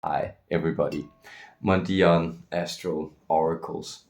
Hi, everybody. Mondion Astral Oracles.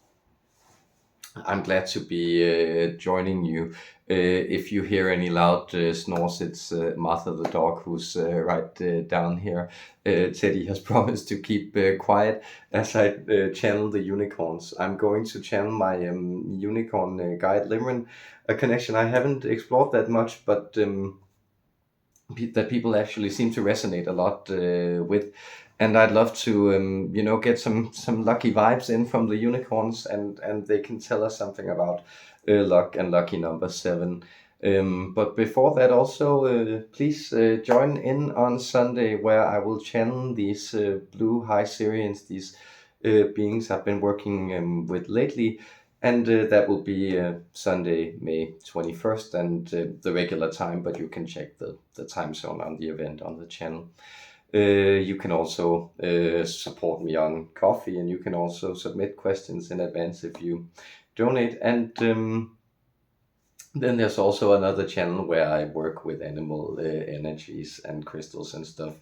I'm glad to be joining you. If you hear any loud snores, it's Martha the dog who's right down here. Teddy has promised to keep quiet as I channel the unicorns. I'm going to channel my unicorn guide Limrin, a connection I haven't explored that much, but that people actually seem to resonate a lot with. And I'd love to get some lucky vibes in from the unicorns, and they can tell us something about luck and lucky number 7. But before that, also please join in on Sunday, where I will channel these blue high Syrians, these beings I've been working with lately. And that will be Sunday, May 21st, and the regular time, but you can check the time zone on the event on the channel. You can also support me on Coffee, and you can also submit questions in advance if you donate. And then there's also another channel where I work with animal energies and crystals and stuff.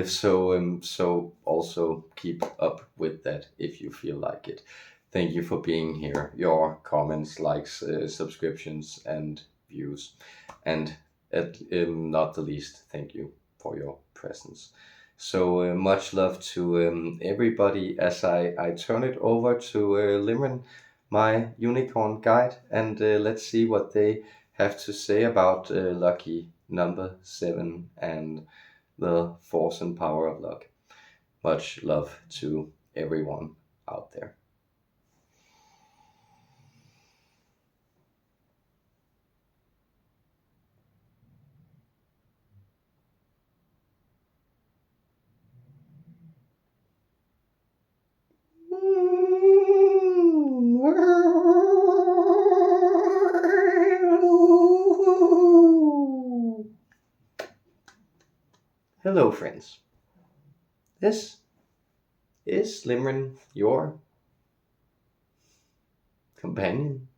So also keep up with that if you feel like it. Thank you for being here. Your comments, likes, subscriptions, and views, and not the least, thank you for your presence. So much love to everybody as I turn it over to Limrin, my unicorn guide, and let's see what they have to say about lucky number 7 and the force and power of luck. Much love to everyone out there. Hello, friends. This is Limrin, your companion,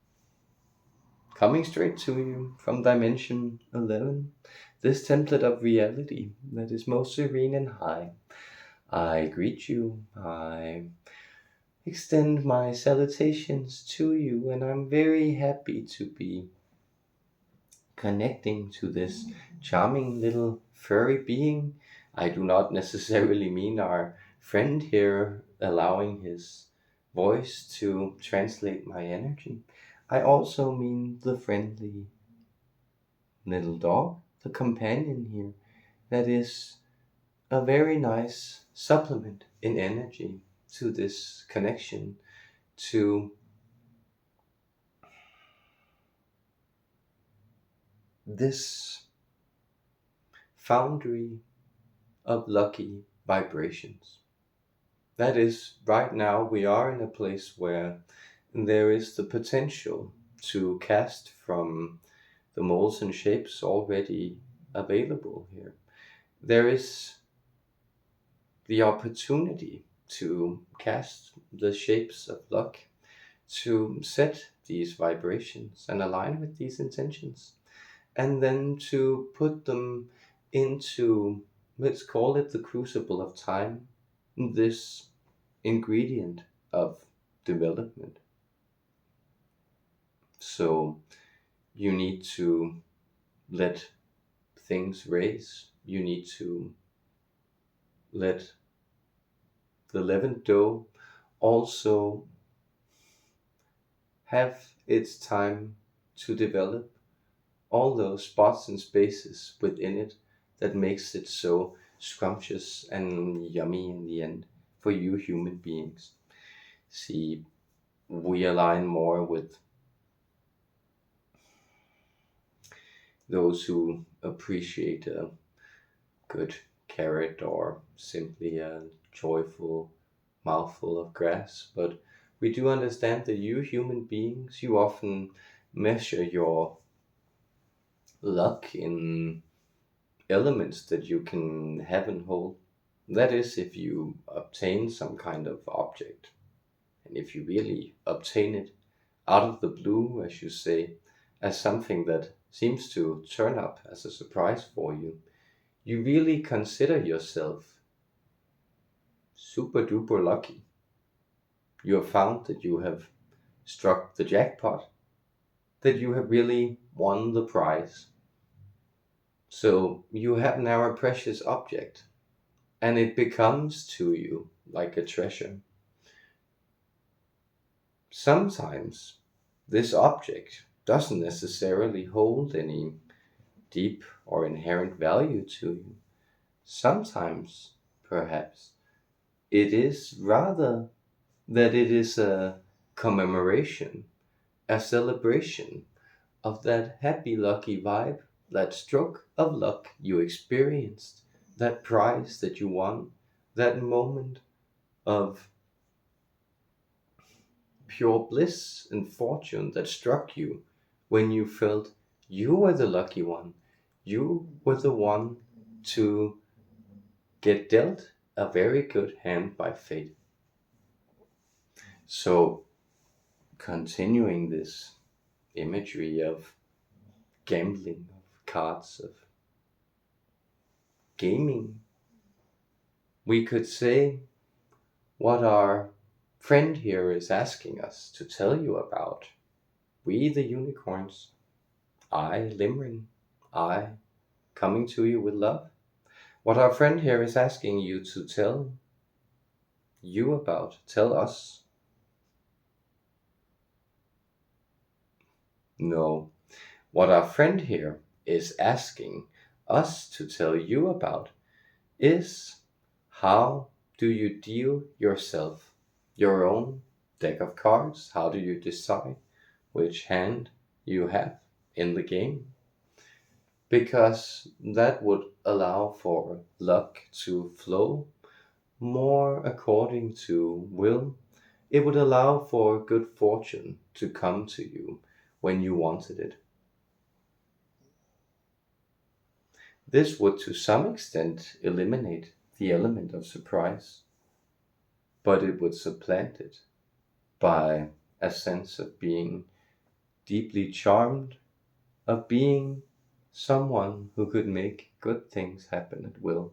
coming straight to you from Dimension 11, this template of reality that is most serene and high. I greet you, I extend my salutations to you, and I'm very happy to be connecting to this charming little furry being. I do not necessarily mean our friend here allowing his voice to translate my energy. I also mean the friendly little dog, the companion here, that is a very nice supplement in energy to this connection, to this foundry of lucky vibrations. That is, right now we are in a place where there is the potential to cast from the molds and shapes already available here. There is the opportunity to cast the shapes of luck, to set these vibrations and align with these intentions, and then to put them into, let's call it the crucible of time, this ingredient of development. So you need to let things raise. You need to let the leavened dough also have its time to develop all those spots and spaces within it that makes it so scrumptious and yummy in the end for you human beings. See, we align more with those who appreciate a good carrot or simply a joyful mouthful of grass, but we do understand that you human beings, you often measure your luck in elements that you can have and hold. That is, if you obtain some kind of object, and if you really obtain it out of the blue, as you say, as something that seems to turn up as a surprise for you, you really consider yourself super duper lucky. You have found that you have struck the jackpot, that you have really won the prize. So you have now a precious object, and it becomes to you like a treasure. Sometimes this object doesn't necessarily hold any deep or inherent value to you. Sometimes, perhaps, it is rather that it is a commemoration, a celebration of that happy, lucky vibe, that stroke of luck you experienced, that prize that you won, that moment of pure bliss and fortune that struck you when you felt you were the lucky one. You were the one to get dealt a very good hand by fate. So, continuing this imagery of gambling, of cards, of gaming, we could say what our friend here is asking us to tell you about. We, the unicorns, I, Limrin, I, coming to you with love. What our friend here is asking you to tell you about, tell us. No, what our friend here is asking us to tell you about is how do you deal yourself your own deck of cards? How do you decide which hand you have in the game? Because that would allow for luck to flow more according to will. It would allow for good fortune to come to you when you wanted it. This would to some extent eliminate the element of surprise, but it would supplant it by a sense of being deeply charmed, of being someone who could make good things happen at will.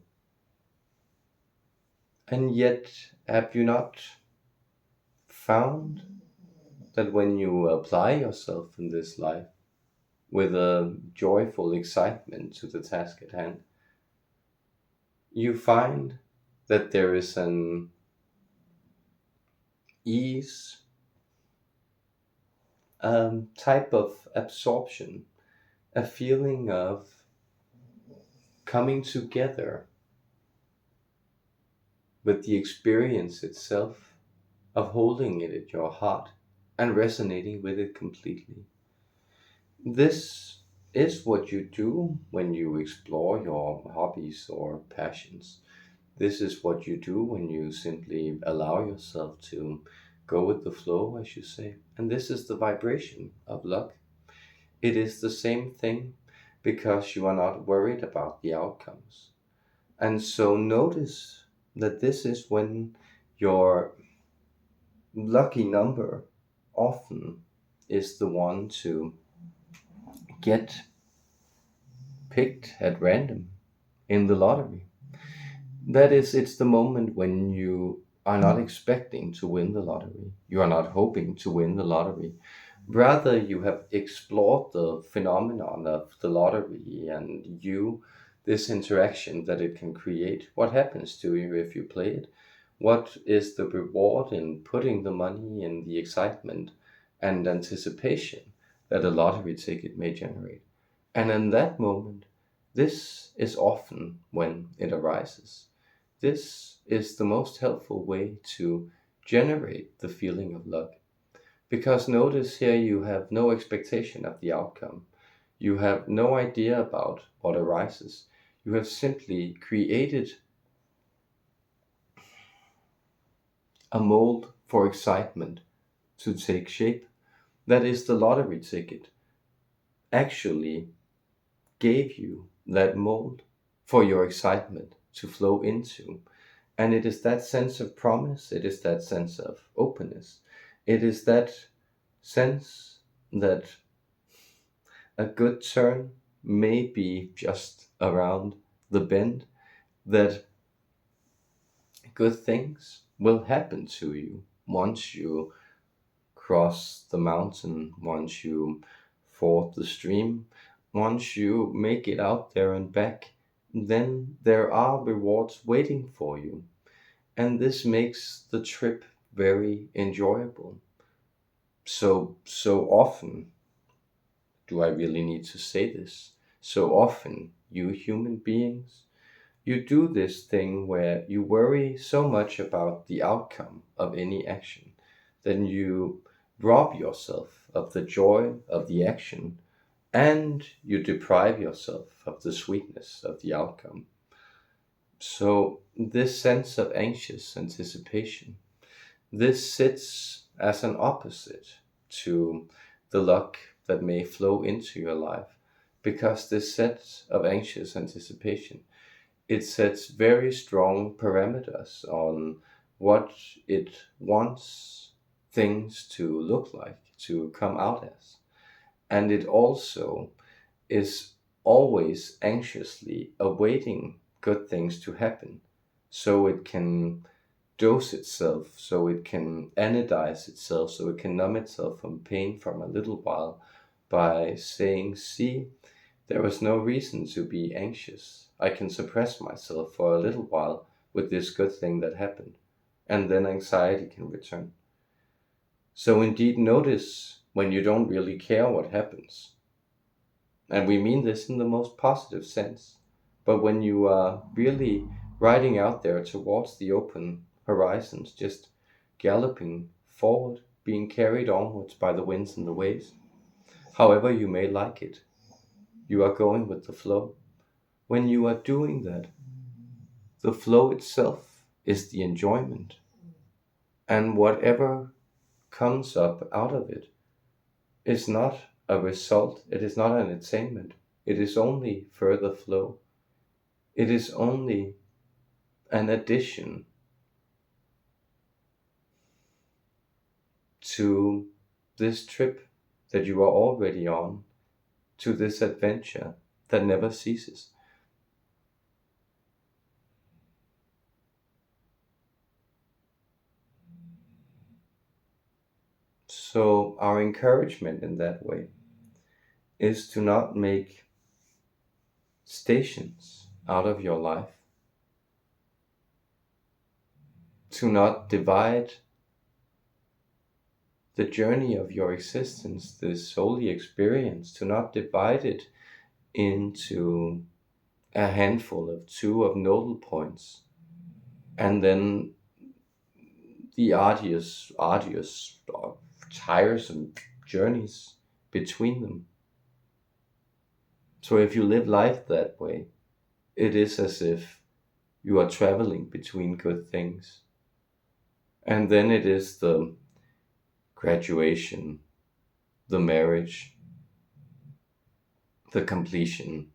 And yet, have you not found that when you apply yourself in this life with a joyful excitement to the task at hand, you find that there is an ease, type of absorption, a feeling of coming together with the experience itself, of holding it at your heart and resonating with it completely. This is what you do when you explore your hobbies or passions. This is what you do when you simply allow yourself to go with the flow, as you say. And this is the vibration of luck. It is the same thing because you are not worried about the outcomes. And so notice that this is when your lucky number often is the one to get picked at random in the lottery. That is, it's the moment when you are not expecting to win the lottery. You are not hoping to win the lottery. Rather, you have explored the phenomenon of the lottery and this interaction that it can create. What happens to you if you play it? What is the reward in putting the money in the excitement and anticipation that a lottery ticket may generate? And in that moment, this is often when it arises. This is the most helpful way to generate the feeling of luck. Because notice here you have no expectation of the outcome. You have no idea about what arises. You have simply created a mold for excitement to take shape. That is, the lottery ticket actually gave you that mold for your excitement to flow into. And it is that sense of promise, it is that sense of openness, it is that sense that a good turn may be just around the bend that good things will happen to you once you cross the mountain, once you ford the stream, once you make it out there and back. Then there are rewards waiting for you, and this makes the trip very enjoyable. So often, do I really need to say this? So often, you human beings, you do this thing where you worry so much about the outcome of any action, then you rob yourself of the joy of the action, and you deprive yourself of the sweetness of the outcome. So this sense of anxious anticipation, this sits as an opposite to the luck that may flow into your life, because this set of anxious anticipation, it sets very strong parameters on what it wants things to look like, to come out as. And it also is always anxiously awaiting good things to happen so it can dose itself, so it can anodize itself, so it can numb itself from pain from a little while by saying, see, there was no reason to be anxious. I can suppress myself for a little while with this good thing that happened, and then anxiety can return. So indeed, notice when you don't really care what happens. And we mean this in the most positive sense. But when you are really riding out there towards the open horizons, just galloping forward, being carried onwards by the winds and the waves, however you may like it, you are going with the flow. When you are doing that, the flow itself is the enjoyment. And whatever comes up out of it is not a result, it is not an attainment, it is only further flow. It is only an addition to this trip that you are already on, to this adventure that never ceases. So our encouragement in that way is to not make stations out of your life, to not divide the journey of your existence, this holy experience, to not divide it into a handful of two of nodal points, and then the arduous or tiresome journeys between them. So if you live life that way, it is as if you are traveling between good things. And then it is the graduation, the marriage, the completion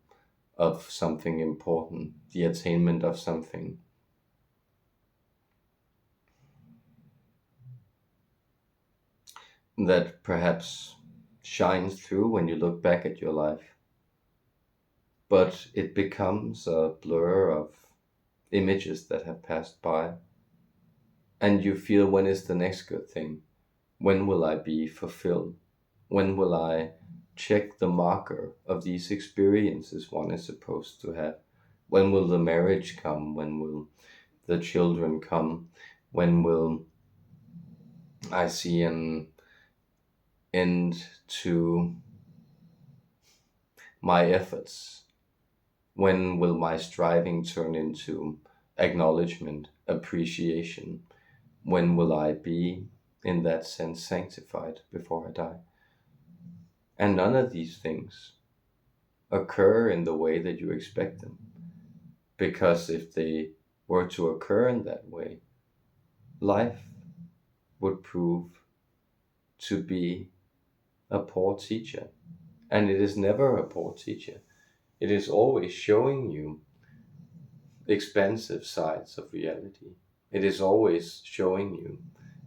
of something important, the attainment of something that perhaps shines through when you look back at your life. But it becomes a blur of images that have passed by. And you feel, when is the next good thing? When will I be fulfilled? When will I check the marker of these experiences one is supposed to have? When will the marriage come? When will the children come? When will I see an end to my efforts? When will my striving turn into acknowledgement, appreciation? When will I be, in that sense, sanctified before I die? And none of these things occur in the way that you expect them. Because if they were to occur in that way, life would prove to be a poor teacher. And it is never a poor teacher. It is always showing you expansive sides of reality. It is always showing you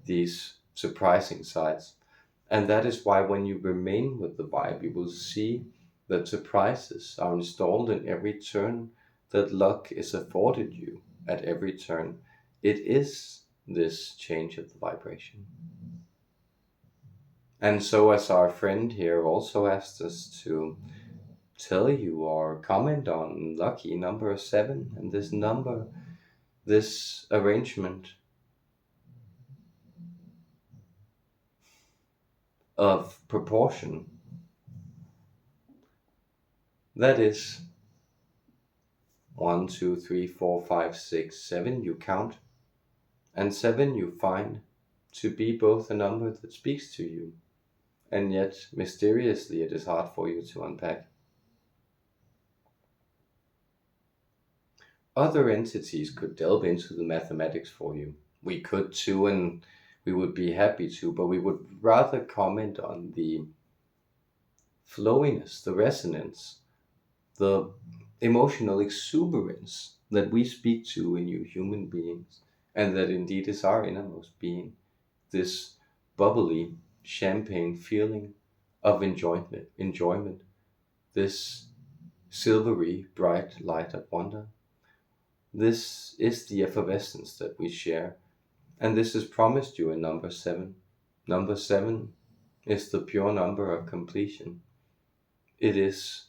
these surprising sides. And that is why when you remain with the vibe, you will see that surprises are installed in every turn, that luck is afforded you at every turn. it is this change of the vibration. And so, as our friend here also asked us to tell you or comment on lucky number 7 and this number, this arrangement of proportion, that is 1, 2, 3, 4, 5, 6, 7, you count, and 7 you find to be both a number that speaks to you, and yet mysteriously it is hard for you to unpack. Other entities could delve into the mathematics for you. We could too, and we would be happy to, but we would rather comment on the flowiness, the resonance, the emotional exuberance that we speak to in you human beings, and that indeed is our innermost being. This bubbly champagne feeling of enjoyment, this silvery bright light of wonder. This is the effervescence that we share, and this is promised you in number 7. Number 7 is the pure number of completion. It is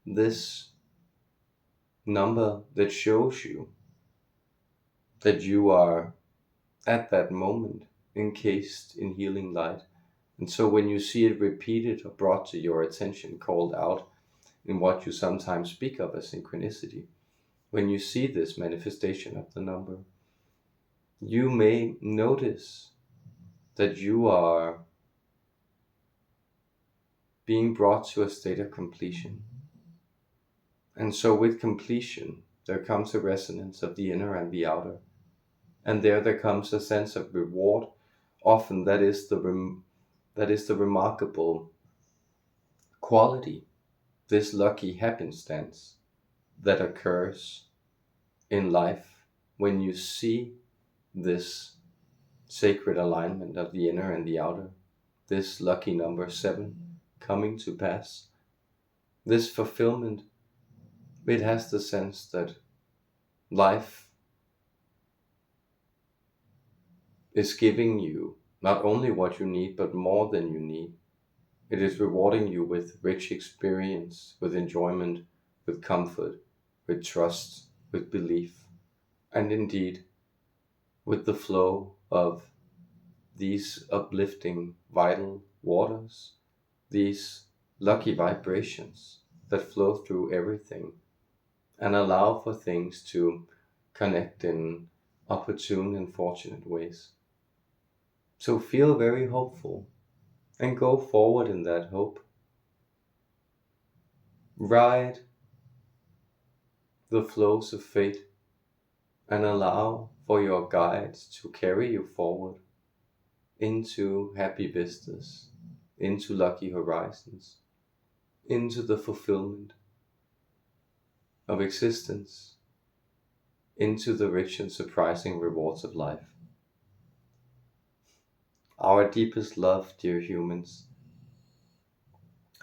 this number that shows you that you are at that moment encased in healing light. And so when you see it repeated or brought to your attention, called out in what you sometimes speak of as synchronicity, when you see this manifestation of the number, you may notice that you are being brought to a state of completion. And so with completion, there comes a resonance of the inner and the outer. And there comes a sense of reward. Often that is the remarkable quality, this lucky happenstance that occurs in life when you see this sacred alignment of the inner and the outer, this lucky number 7 coming to pass, this fulfillment. It has the sense that life is giving you not only what you need, but more than you need. It is rewarding you with rich experience, with enjoyment, with comfort, with trust, with belief, and indeed with the flow of these uplifting vital waters, these lucky vibrations that flow through everything and allow for things to connect in opportune and fortunate ways. So feel very hopeful and go forward in that hope. Ride the flows of fate and allow for your guides to carry you forward into happy vistas, into lucky horizons, into the fulfillment of existence, into the rich and surprising rewards of life. Our deepest love, dear humans,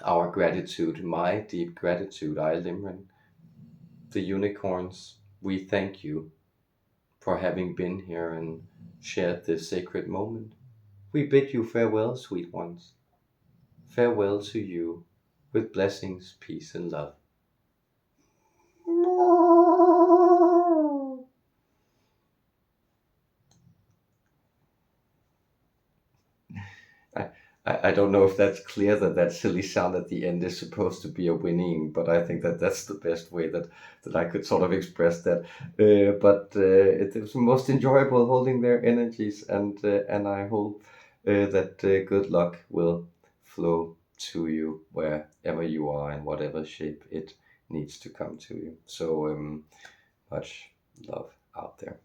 our gratitude, my deep gratitude, I, Limrin, the unicorns, we thank you for having been here and shared this sacred moment. We bid you farewell, sweet ones. Farewell to you, with blessings, peace, and love. I don't know if that's clear that silly sound at the end is supposed to be a whinnying, but I think that's the best way that I could sort of express that. But it was most enjoyable holding their energies, and I hope that good luck will flow to you wherever you are in whatever shape it needs to come to you. So much love out there.